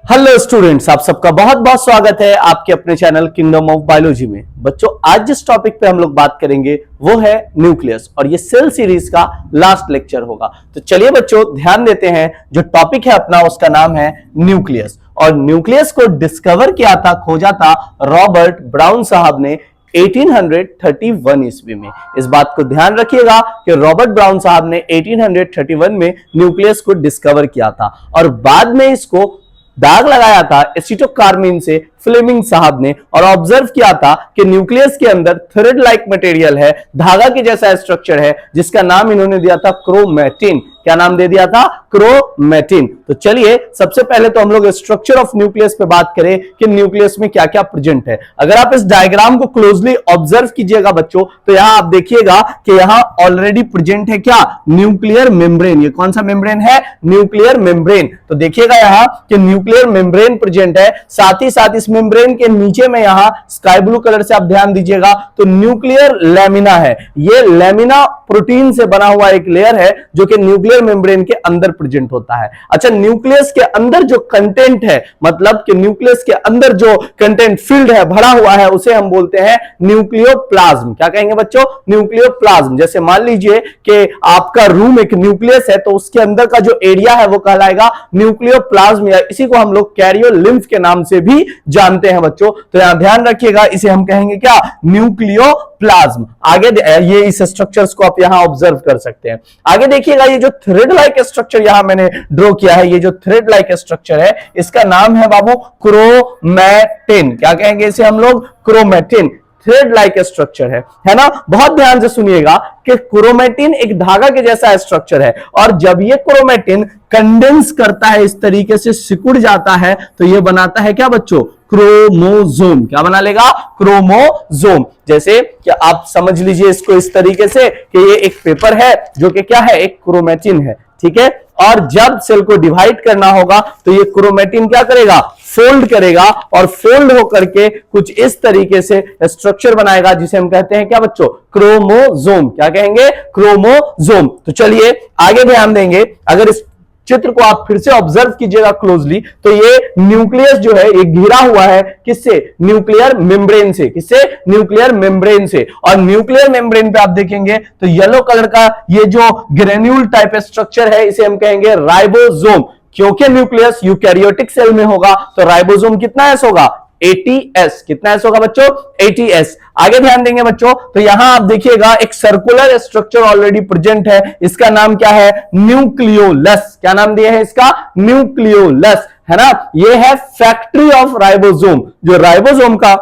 Hello students, आप सबका बहुत बहुत स्वागत है आपके अपने चैनल किंगडम ऑफ बायोलॉजी में। बच्चों, आज जिस टॉपिक पे हम लोग बात करेंगे वो है न्यूक्लियस और ये सेल सीरीज का लास्ट लेक्चर होगा। तो चलिए बच्चों, ध्यान देते हैं। जो टॉपिक है अपना उसका नाम है न्यूक्लियस और न्यूक्लियस को डिस्कवर किया था, खोजा था रॉबर्ट ब्राउन साहब ने 1831 ईस्वी में। इस बात को ध्यान रखिएगा कि रॉबर्ट ब्राउन साहब ने 1831 में न्यूक्लियस को डिस्कवर किया था और बाद में इसको दाग लगाया था एसिटोकार्मिन से फ्लेमिंग साहब ने और ऑब्जर्व किया था कि न्यूक्लियस के अंदर थ्रेड लाइक मटेरियल है, धागा के जैसा स्ट्रक्चर है, जिसका नाम इन्होंने दिया था क्रोमैटिन। क्या नाम दे दिया था? क्रोमैटिन। तो चलिए सबसे पहले तो हम लोग स्ट्रक्चर ऑफ न्यूक्लियस पे बात करें कि न्यूक्लियस में क्या क्या प्रेजेंट है। अगर आप इस डायग्राम को क्लोजली ऑब्जर्व कीजिएगा बच्चों, तो यहां आप देखिएगा कि यहां ऑलरेडी प्रेजेंट है क्या? Nuclear membrane. ये कौन सा मेम्ब्रेन है? Nuclear membrane. तो देखिएगा यहां कि न्यूक्लियर मेम्ब्रेन प्रेजेंट है, साथ ही साथ इस मेम्ब्रेन के नीचे में यहां स्काई ब्लू कलर से आप ध्यान दीजिएगा तो न्यूक्लियर लैमिना है। ये लैमिना प्रोटीन से बना हुआ एक लेयर है जो कि न्यूक्लियर मेम्ब्रेन के अंदर प्रेजेंट होता है। अच्छा, न्यूक्लियस के अंदर जो कंटेंट है, मतलब कि न्यूक्लियस के अंदर जो कंटेंट फील्ड है, भरा हुआ है, उसे हम बोलते हैं न्यूक्लियोप्लाज्म। क्या कहेंगे बच्चों? न्यूक्लियोप्लाज्म। जैसे मान लीजिए कि आपका रूम एक न्यूक्लियस है तो उसके अंदर का जो एरिया है वो कहलाएगा न्यूक्लियोप्लाज्म, या इसी को हम लोग कैरियोलिम्फ के नाम से भी जानते हैं बच्चों। तो यहां ध्यान रखिएगा, इसे हम कहेंगे क्या? न्यूक्लियोप्लाज्म। आगे ये इस स्ट्रक्चर्स को आप यहां ऑब्जर्व कर सकते हैं। आगे देखिएगा, ये जो थ्रेड लाइक स्ट्रक्चर यहां मैंने ड्रॉ किया है, ये जो थ्रेड लाइक स्ट्रक्चर है, इसका नाम है बाबू क्रोमैटिन। क्या कहेंगे इसे हम लोग? क्रोमैटिन। थ्रेड लाइक स्ट्रक्चर है ना। बहुत ध्यान से सुनिएगा कि क्रोमैटिन एक धागा के जैसा स्ट्रक्चर है और जब ये क्रोमैटिन कंडेंस करता है, इस तरीके से सिकुड़ जाता है, तो ये बनाता है क्या बच्चों? क्रोमोसोम। क्या बना लेगा? क्रोमोसोम। जैसे कि आप समझ लीजिए इसको इस तरीके से कि ये एक पेपर है जो कि क्या है? एक क्रोमैटिन है, ठीक है। और जब सेल को डिवाइड करना होगा तो ये क्रोमैटिन क्या करेगा? फोल्ड करेगा और फोल्ड होकर के कुछ इस तरीके से स्ट्रक्चर बनाएगा जिसे हम कहते हैं क्या बच्चों? क्रोमोसोम। क्या कहेंगे? क्रोमोसोम। तो चलिए आगे ध्यान देंगे। अगर इस चित्र को आप फिर से ऑब्जर्व कीजिएगा क्लोजली, तो ये न्यूक्लियस जो है ये घिरा हुआ है किससे? न्यूक्लियर मेम्ब्रेन से। किससे? न्यूक्लियर मेम्ब्रेन से। और न्यूक्लियर मेम्ब्रेन पे आप देखेंगे तो येलो कलर का ये जो ग्रेन्यूल टाइप स्ट्रक्चर है, इसे हम कहेंगे राइबोसोम। क्योंकि न्यूक्लियस यूकैरियोटिक सेल में होगा तो राइबोसोम कितना एस होगा? 80s। कितना एस होगा बच्चों? 80s। आगे ध्यान देंगे बच्चों, तो यहां आप देखिएगा एक सर्कुलर स्ट्रक्चर ऑलरेडी प्रेजेंट है, इसका नाम क्या है? न्यूक्लियोलस। क्या नाम दिया है इसका? न्यूक्लियोलस, है ना। ये है फैक्ट्री ऑफ राइबोसोम। जो राइबोसोम का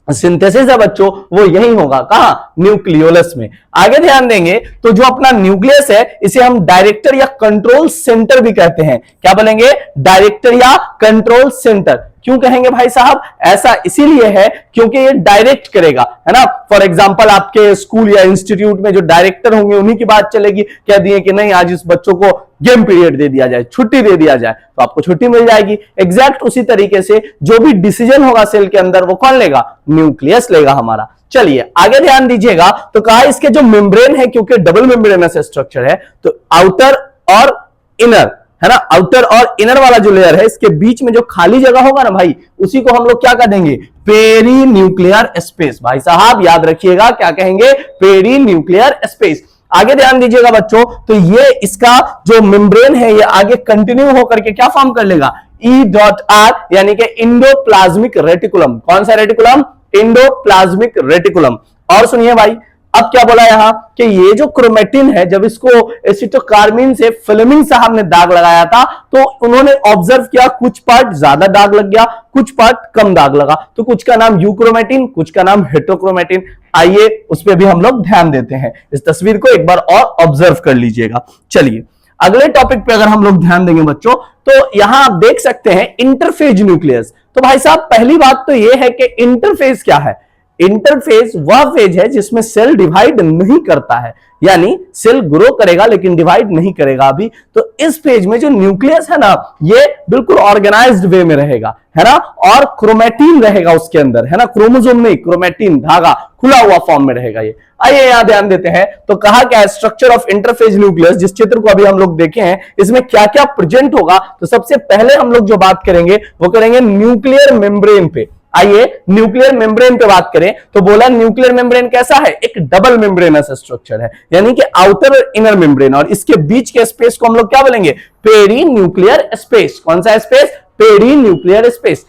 सिंथेसिस है बच्चों वो यही होगा। कहां? न्यूक्लियोलस में। आगे ध्यान देंगे तो जो अपना न्यूक्लियस है इसे हम डायरेक्टर या कंट्रोल सेंटर भी कहते हैं। क्या बोलेंगे? डायरेक्टर या कंट्रोल सेंटर। क्यों कहेंगे भाई साहब? ऐसा इसीलिए है क्योंकि ये डायरेक्ट करेगा, है ना। फॉर एग्जांपल आपके स्कूल या इंस्टीट्यूट में जो डायरेक्टर होंगे उन्हीं की बात चलेगी। कह दिए कि नहीं आज इस बच्चों को गेम पीरियड दे दिया जाए, छुट्टी दे दिया जाए, तो आपको छुट्टी मिल जाएगी। एग्जैक्ट उसी तरीके से जो भी डिसीजन होगा सेल के अंदर वो कौन लेगा? न्यूक्लियस लेगा हमारा। चलिए आगे ध्यान दीजिएगा, तो कहा इसके जो मेम्ब्रेन है, क्योंकि डबल मेम्ब्रेनस स्ट्रक्चर है, तो आउटर और इनर, है ना। आउटर और इनर वाला जो लेयर है, इसके बीच में जो खाली जगह होगा ना भाई, उसी को हम लोग क्या कह देंगे? Perinuclear space. भाई साहब याद रखिएगा, क्या कहेंगे? Perinuclear space. आगे ध्यान दीजिएगा बच्चों, तो ये इसका जो मेम्ब्रेन है ये आगे कंटिन्यू होकर के क्या फॉर्म कर लेगा? E.R, यानी कि इंडोप्लाज्मिक रेटिकुलम। कौन सा रेटिकुलम? Endoplasmic reticulum. और सुनिए भाई, अब क्या बोला यहां कि ये जो क्रोमैटिन है, जब इसको एसिटोकार्मिन से फ्लेमिंग साहब ने दाग लगाया था तो उन्होंने ऑब्जर्व किया कुछ पार्ट ज्यादा दाग लग गया, कुछ पार्ट कम दाग लगा। तो कुछ का नाम यूक्रोमैटिन, कुछ का नाम हेट्रोक्रोमैटिन। आइए उस पर भी हम लोग ध्यान देते हैं। इस तस्वीर को एक बार और ऑब्जर्व कर लीजिएगा। चलिए अगले टॉपिक पे अगर हम लोग ध्यान देंगे बच्चों, तो यहां आप देख सकते हैं इंटरफेज न्यूक्लियस। तो भाई साहब पहली बात तो यह है कि इंटरफेज क्या है? इंटरफेज वह फेज है जिसमें सेल डिवाइड नहीं करता है, यानी सेल ग्रो करेगा लेकिन डिवाइड नहीं करेगा अभी। तो इस फेज में जो न्यूक्लियस है ना, ये बिल्कुल ऑर्गेनाइज्ड वे में रहेगा, है ना, और क्रोमेटिन रहेगा उसके अंदर, है ना, क्रोमोसोम नहीं, क्रोमेटिन धागा खुला हुआ फॉर्म में रहेगा ये। आइए यहां ध्यान देते हैं, तो कहा क्या है, स्ट्रक्चर ऑफ इंटरफेज न्यूक्लियस, जिस चित्र को अभी हम लोग देखे हैं, इसमें क्या क्या प्रेजेंट होगा। तो सबसे पहले हम लोग जो बात करेंगे वो करेंगे न्यूक्लियर मेम्ब्रेन पे। आइए न्यूक्लियर मेम्ब्रेन पे बात करें, तो बोला न्यूक्लियर मेम्ब्रेन कैसा है, एक डबल मेम्ब्रेनस स्ट्रक्चर है, यानी कि आउटर और इनर मेम्ब्रेन, और इसके बीच के स्पेस को हम लोग क्या बोलेंगे, पेरी न्यूक्लियर स्पेस। कौन सा स्पेस, पेरी न्यूक्लियर स्पेस।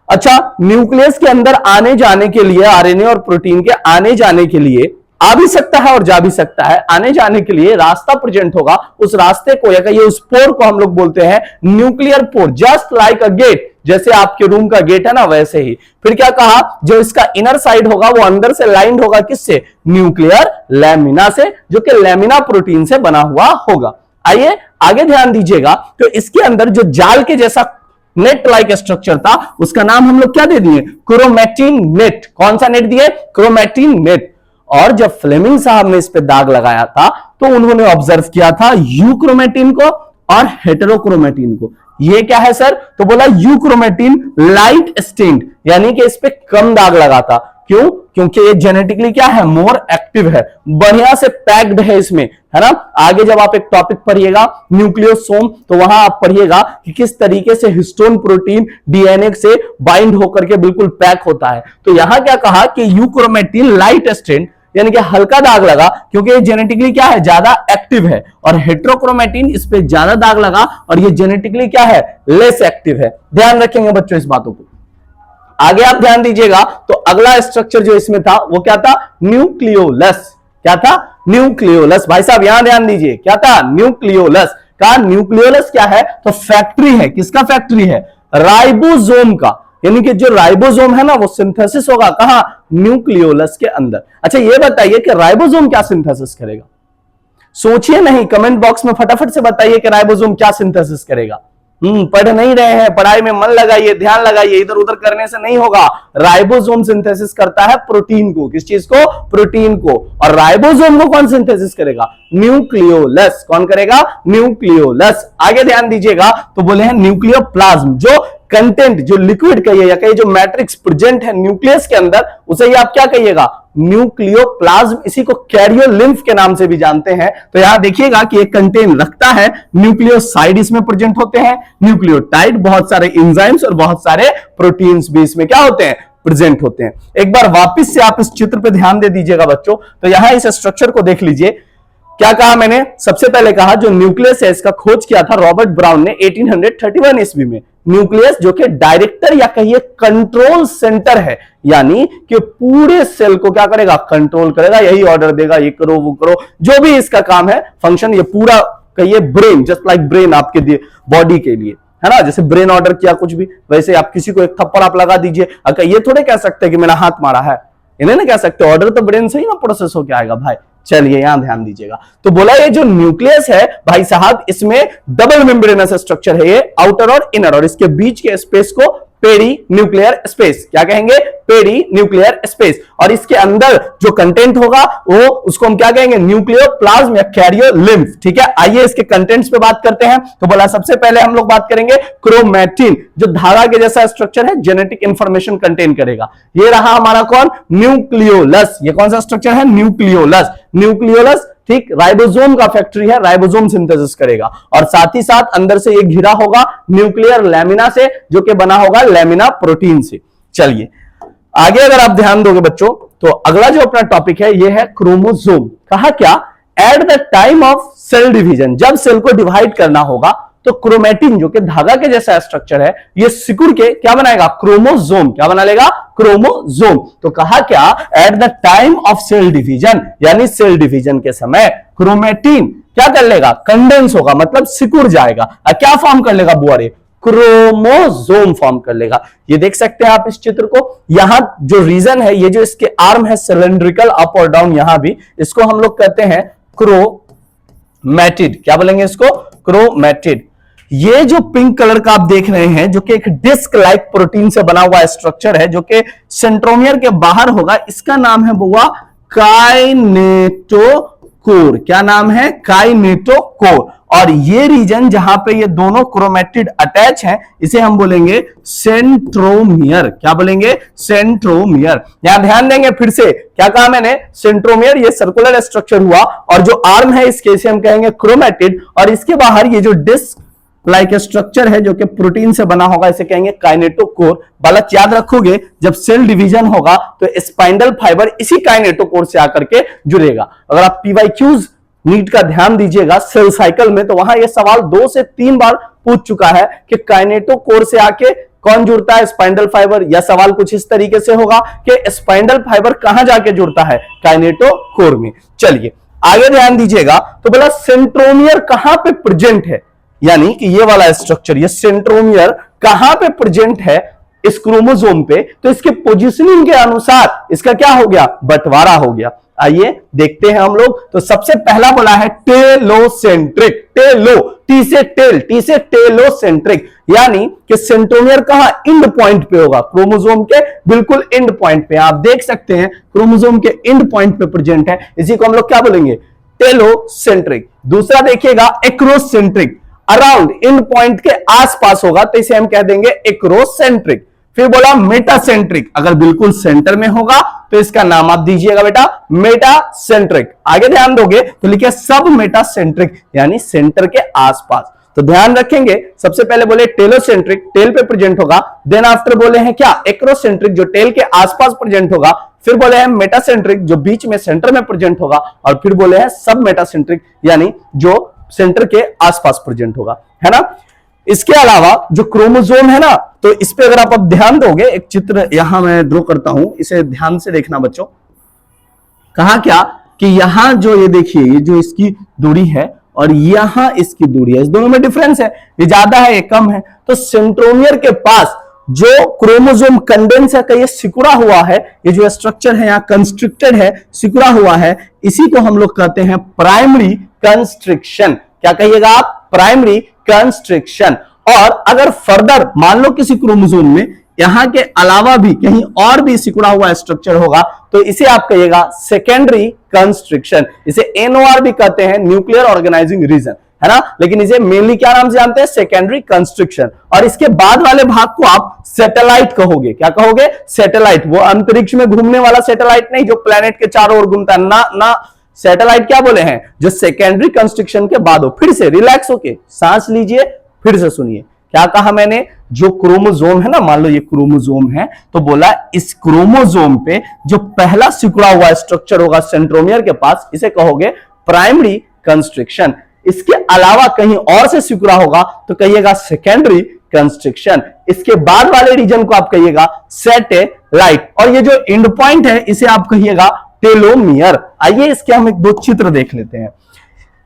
अच्छा, न्यूक्लियस के अंदर आने जाने के लिए, आरएनए और प्रोटीन के आने जाने के लिए, आ भी सकता है और जा भी सकता है, आने जाने के लिए रास्ता प्रेजेंट होगा, उस रास्ते को या कहिए उस पोर को हम लोग बोलते हैं nuclear pore, just like a gate, जैसे आपके रूम का गेट है ना वैसे ही। फिर क्या कहा, जो इसका इनर साइड होगा वो अंदर से लाइंड होगा किससे, न्यूक्लियर लैमिना से, जो कि लैमिना प्रोटीन से बना हुआ होगा। आइए आगे ध्यान दीजिएगा, तो इसके अंदर जो जाल के जैसा नेट लाइक स्ट्रक्चर था, उसका नाम हम लोग क्या दे दिए, क्रोमेटिन नेट। कौन सा नेट दिए, क्रोमेटिन नेट। और जब फ्लेमिंग साहब ने इस पे दाग लगाया था, तो उन्होंने ऑब्जर्व किया था यूक्रोमेटिन को और हेटेरोक्रोमेटिन को। ये क्या है सर, तो बोला यूक्रोमेटिन लाइट स्टेन्ड, यानी कि इस पे कम दाग लगा था। क्यों, क्योंकि ये जेनेटिकली क्या है, मोर एक्टिव है, बढ़िया से पैक्ड है इसमें, है ना। आगे जब आप एक टॉपिक पढ़िएगा न्यूक्लियोसोम, तो वहां आप पढ़िएगा कि किस तरीके से हिस्टोन प्रोटीन डीएनए से बाइंड होकर के बिल्कुल पैक होता है। तो यहां क्या कहा कि यूक्रोमेटिन लाइट स्टेन्ड, यानी कि हल्का दाग लगा, क्योंकि ये जेनेटिकली क्या है, ज्यादा एक्टिव है, और हेट्रोक्रोमेटिन इस पे ज्यादा दाग लगा और ये जेनेटिकली क्या है, लेस एक्टिव है। ध्यान रखेंगे बच्चों इस बातों को। आगे आप ध्यान दीजिएगा, तो अगला स्ट्रक्चर जो इसमें था वो क्या था, न्यूक्लियोलस। क्या था, न्यूक्लियोलस। भाई साहब यहां ध्यान दीजिए, क्या था, न्यूक्लियोलस का। न्यूक्लियोलस क्या है, तो फैक्ट्री है, किसका फैक्ट्री है, राइबोसोम का, यानी कि जो राइबोसोम है ना वो सिंथेसिस होगा कहां, न्यूक्लियोलस के अंदर। अच्छा ये बताइए कि राइबोसोम क्या सिंथेसिस करेगा, सोचिए नहीं, कमेंट बॉक्स में फटाफट से बताइए कि राइबोसोम क्या सिंथेसिस करेगा। पढ़ नहीं रहे हैं, पढ़ाई में मन लगाइए, ध्यान लगाइए, इधर उधर करने से नहीं होगा। राइबोसोम सिंथेसिस करता है प्रोटीन को, किस चीज को, प्रोटीन को। और राइबोसोम को कौन सिंथेसिस करेगा, न्यूक्लियोलस। कौन करेगा, न्यूक्लियोलस। आगे ध्यान दीजिएगा, तो बोले हैं न्यूक्लियोप्लाज्म, जो कंटेंट, जो लिक्विड कहिए या कहिए जो मैट्रिक्स प्रेजेंट है न्यूक्लियस के अंदर, उसे ही आप क्या कहिएगा, न्यूक्लियोप्लाज्म। इसी को कैरियोलिम्फ के नाम से भी जानते हैं। तो यहां देखिएगा कि एक कंटेन रखता है, न्यूक्लियोसाइड इसमें प्रेजेंट होते हैं, न्यूक्लियोटाइड, बहुत सारे एंजाइम्स और बहुत सारे प्रोटीन्स भी इसमें क्या होते हैं, प्रेजेंट होते हैं। एक बार वापस से आप इस चित्र पे ध्यान दे दीजिएगा बच्चों, तो यहां इस स्ट्रक्चर को देख लीजिए। क्या कहा मैंने, सबसे पहले कहा जो न्यूक्लियस है इसका खोज किया था रॉबर्ट ब्राउन ने 1831 ईस्वी में। न्यूक्लियस जो कि डायरेक्टर या कहिए कंट्रोल सेंटर है, यानी कि पूरे सेल को क्या करेगा, कंट्रोल करेगा, यही ऑर्डर देगा, ये करो वो करो, जो भी इसका काम है फंक्शन, ये पूरा कहिए ब्रेन, जस्ट लाइक ब्रेन आपके बॉडी के लिए, है ना। जैसे ब्रेन ऑर्डर किया कुछ भी, वैसे आप किसी को एक थप्पड़ आप लगा दीजिए, ये थोड़े कह सकते हैं कि मैंने हाथ मारा है, इन्हें ना कह सकते, ऑर्डर तो ब्रेन से ही ना प्रोसेस होकर आएगा भाई। चलिए यहां ध्यान दीजिएगा, तो बोला ये जो न्यूक्लियस है भाई साहब, इसमें डबल मेम्ब्रेनस स्ट्रक्चर है, ये आउटर और इनर, और इसके बीच के स्पेस को पेरी न्यूक्लियर स्पेस, क्या कहेंगे, पेरी न्यूक्लियर स्पेस। और इसके अंदर जो कंटेंट होगा वो, उसको हम क्या कहेंगे, न्यूक्लियोप्लाज्म या कैरियोलिम्फ। ठीक है, आइए इसके कंटेंट्स पे बात करते हैं। तो बोला सबसे पहले हम लोग बात करेंगे क्रोमेटिन, जो धागा के जैसा स्ट्रक्चर है, जेनेटिक इंफॉर्मेशन कंटेन करेगा। ये रहा हमारा कौन, न्यूक्लियोलस। ये कौन सा स्ट्रक्चर है, न्यूक्लियोलस। न्यूक्लियोलस ठीक राइबोसोम का फैक्ट्री है, राइबोसोम सिंथेसिस करेगा, और साथ ही साथ अंदर से ये घिरा होगा न्यूक्लियर लैमिना से, जो कि बना होगा लैमिना प्रोटीन से। चलिए आगे अगर आप ध्यान दोगे बच्चों, तो अगला जो अपना टॉपिक है ये है क्रोमोसोम। कहा क्या, at the time of cell division, जब सेल को डिवाइड करना होगा, तो क्रोमेटिन जो कि धागा के जैसा स्ट्रक्चर है, ये सिकुड़ के क्या बनाएगा, क्रोमोसोम। क्या बना लेगा, क्रोमोसोम। तो कहा क्या, at the time of cell division, यानी सेल डिवीजन के समय क्रोमेटिन क्या कर लेगा, कंडेंस होगा, मतलब सिकुड़ जाएगा। क्या फॉर्म कर लेगा बुआरे, क्रोमोसोम फॉर्म कर लेगा। ये देख सकते हैं आप इस चित्र को, यहां जो रीजन है, ये जो इसके आर्म है सिलेंड्रिकल अप और डाउन, यहां भी इसको हम लोग कहते हैं क्रोमैटिड। क्या बोलेंगे इसको, क्रोमैटिड। ये जो पिंक कलर का आप देख रहे हैं, जो कि एक डिस्क लाइक प्रोटीन से बना हुआ स्ट्रक्चर है, जो कि सेंट्रोमियर के बाहर होगा, इसका नाम है बुआ काइनेटोकोर। क्या नाम है? काइनेटोकोर। और ये रीजन जहां पे ये दोनों क्रोमेटिड अटैच हैं, इसे हम बोलेंगे सेंट्रोमियर। क्या बोलेंगे? सेंट्रोमियर। यहां ध्यान देंगे, फिर से क्या कहा मैंने? सेंट्रोमियर, ये सर्कुलर स्ट्रक्चर हुआ, और जो आर्म है इसके, इसे हम कहेंगे क्रोमेटिड, और इसके बाहर ये जो डिस्क लाइक स्ट्रक्चर है जो कि प्रोटीन से बना होगा, इसे कहेंगे काइनेटोकोर। बालक याद रखोगे, जब सेल डिवीजन होगा तो स्पाइंडल फाइबर इसी काइनेटोकोर से आकर के जुड़ेगा। अगर आप पीवाईक्यूज नीट का ध्यान दीजिएगा सेल साइकिल में, तो वहां यह सवाल 2 से 3 बार पूछ चुका है कि काइनेटोकोर से आके कौन जुड़ता है? Spindle fibre. या सवाल कुछ इस तरीके से होगा कि स्पाइंडल फाइबर कहां जाके जुड़ता है? काइनेटोकोर में। चलिए आगे ध्यान दीजिएगा, तो बोला सेंट्रोमियर कहां पे प्रेजेंट है, यानी कि ये वाला स्ट्रक्चर, ये सेंट्रोमियर कहां पे प्रेजेंट है इस क्रोमोसोम पे, तो इसके पोजीशनिंग के अनुसार इसका क्या हो गया? बंटवारा हो गया। आइए देखते हैं हम लोग। तो सबसे पहला बोला है टेलोसेंट्रिक। टेलो, टी से टेल, टी से टेलोसेंट्रिक, यानी कि सेंट्रोमियर कहां? एंड पॉइंट पे होगा, क्रोमोसोम के बिल्कुल एंड पॉइंट पे। आप देख सकते हैं क्रोमोसोम के एंड पॉइंट पे प्रेजेंट है, इसी को हम लोग क्या बोलेंगे? टेलोसेंट्रिक। दूसरा देखिएगा एक्रोसेंट्रिक, अराउंड एंड पॉइंट के आसपास होगा, तो इसे हम कह देंगे एक्रोसेंट्रिक। फिर बोला मेटासेंट्रिक, अगर बिल्कुल सेंटर में होगा तो इसका नाम आप दीजिएगा बेटा मेटासेंट्रिक। आगे ध्यान दोगे तो लिखिए सब मेटासेंट्रिक, यानी सेंटर के आसपास। तो ध्यान रखेंगे, सबसे पहले बोले टेलोसेंट्रिक, टेल पे प्रेजेंट होगा। देन आफ्टर बोले हैं क्या? एक्रोसेंट्रिक, जो टेल के आसपास प्रेजेंट होगा। फिर बोले हैं मेटासेंट्रिक, जो बीच में सेंटर में प्रेजेंट होगा। और फिर बोले हैं सब मेटासेंट्रिक, यानी जो सेंटर के आसपास प्रेजेंट होगा, है ना। इसके अलावा जो क्रोमोसोम है ना, तो इस पे अगर आप अब ध्यान दोगे, एक चित्र यहां मैं ड्रॉ करता हूं, इसे ध्यान से देखना बच्चों। कहा क्या कि यहां जो ये देखिए, ये जो इसकी दूरी है और यहां इसकी दूरी है, इस दोनों में डिफरेंस है, ये ज्यादा है ये कम है। तो सेंट्रोमियर के पास जो क्रोमोसोम कंडेंस है, ये सिकुड़ा हुआ है, ये जो स्ट्रक्चर है यहाँ कंस्ट्रिक्टेड है, सिकुड़ा हुआ है, इसी को हम लोग कहते हैं प्राइमरी कंस्ट्रिक्शन। क्या कहिएगा आप? Primary constriction. और अगर फर्दर मान लो किसी क्रोमोसोम में यहां के अलावा भी कहीं और भी सिकुड़ा हुआ स्ट्रक्चर होगा, तो इसे आप कहिएगा सेकेंडरी कंस्ट्रिक्शन। इसे एनओआर भी कहते हैं, न्यूक्लियर ऑर्गेनाइजिंग रीजन, है ना। लेकिन इसे मेनली क्या नाम से जानते हैं? Secondary constriction. और इसके बाद वाले भाग को आप सैटेलाइट कहोगे। क्या कहोगे? सैटेलाइट। वो अंतरिक्ष में घूमने वाला सैटेलाइट नहीं, जो प्लेनेट के चारों ओर घूमता है ना। सैटेलाइट क्या बोले हैं? जो सेकेंडरी कंस्ट्रिक्शन के बाद हो। फिर से रिलैक्स होके सांस लीजिए, फिर से सुनिए क्या कहा मैंने। जो क्रोमोसोम है ना, मान लो ये क्रोमोसोम है, तो बोला इस क्रोमोसोम पे जो पहला सिकुड़ा हुआ स्ट्रक्चर होगा सेंट्रोमियर के पास, इसे कहोगे प्राइमरी कंस्ट्रिक्शन। इसके अलावा कहीं और से सिकुड़ा होगा तो कहिएगा सेकेंडरी कंस्ट्रिक्शन। इसके बाद वाले रीजन को आप कहिएगा सैटेलाइट। और ये जो एंड पॉइंट है, इसे आप कहिएगा टेलोमियर। आइए इसके हम एक दो चित्र देख लेते हैं।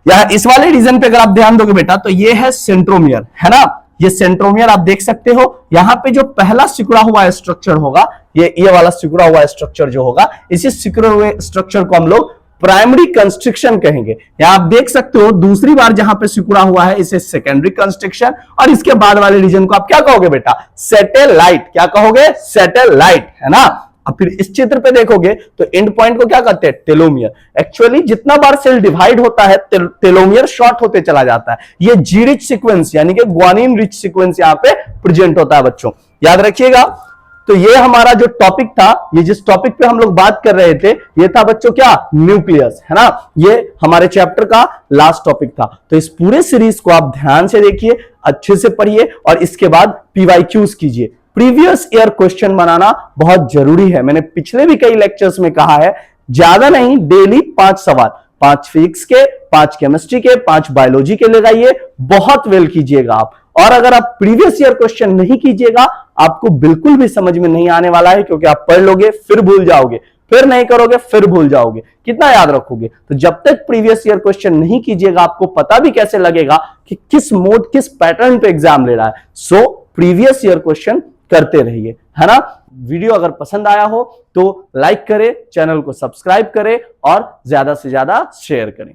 यहां इस वाले रीजन पे अगर आप ध्यान दोगे बेटा, तो ये है सेंट्रोमियर, है ना। ये सेंट्रोमियर आप देख सकते हो। यहां पे जो पहला सिकुड़ा हुआ स्ट्रक्चर होगा, ये वाला सिकुड़ा हुआ स्ट्रक्चर जो होगा, इसी सिकुड़े हुए स्ट्रक्चर को हम लोग प्राइमरी कंस्ट्रिक्शन कहेंगे। यहां आप देख सकते हो दूसरी बार जहां पे सिकुड़ा हुआ है, इसे सेकेंडरी कंस्ट्रिक्शन। और इसके बाद वाले रीजन को आप क्या कहोगे बेटा? सैटेलाइट। क्या कहोगे? सैटेलाइट, है ना। अब फिर इस चित्र पे देखोगे तो एंड पॉइंट को क्या कहते हैं? टेलोमियर। एक्चुअली जितना बार सेल डिवाइड होता है, टेलोमियर शॉर्ट होते चला जाता है। ये जी रिच सीक्वेंस, यानी कि ग्वानिन रिच सीक्वेंस यहां पे प्रेजेंट होता है बच्चों, याद रखिएगा। तो ये हमारा जो टॉपिक था, ये जिस टॉपिक पे हम लोग बात कर रहे थे, ये था बच्चों क्या? न्यूक्लियस, है ना। ये हमारे चैप्टर का लास्ट टॉपिक था। तो इस पूरे सीरीज को आप ध्यान से देखिए, अच्छे से पढ़िए और इसके बाद पीवाईक्यूज कीजिए। प्रीवियस ईयर क्वेश्चन बनाना बहुत जरूरी है। मैंने पिछले भी कई लेक्चर्स में कहा है, ज्यादा नहीं, डेली 5 सवाल, 5 फिजिक्स के, 5 केमिस्ट्री के, 5 बायोलॉजी के लगाइए, बहुत वेल कीजिएगा आप। और अगर आप प्रीवियस ईयर क्वेश्चन नहीं कीजिएगा, आपको बिल्कुल भी समझ में नहीं आने वाला है, क्योंकि आप पढ़ लोगे फिर भूल जाओगे, फिर नहीं करोगे फिर भूल जाओगे, कितना याद रखोगे। तो जब तक प्रीवियस ईयर क्वेश्चन नहीं कीजिएगा, आपको पता भी कैसे लगेगा कि किस मोड, किस पैटर्न पे एग्जाम ले रहा है। सो प्रीवियस ईयर क्वेश्चन करते रहिए, है ना। वीडियो अगर पसंद आया हो तो लाइक करें, चैनल को सब्सक्राइब करें और ज्यादा से ज्यादा शेयर करें।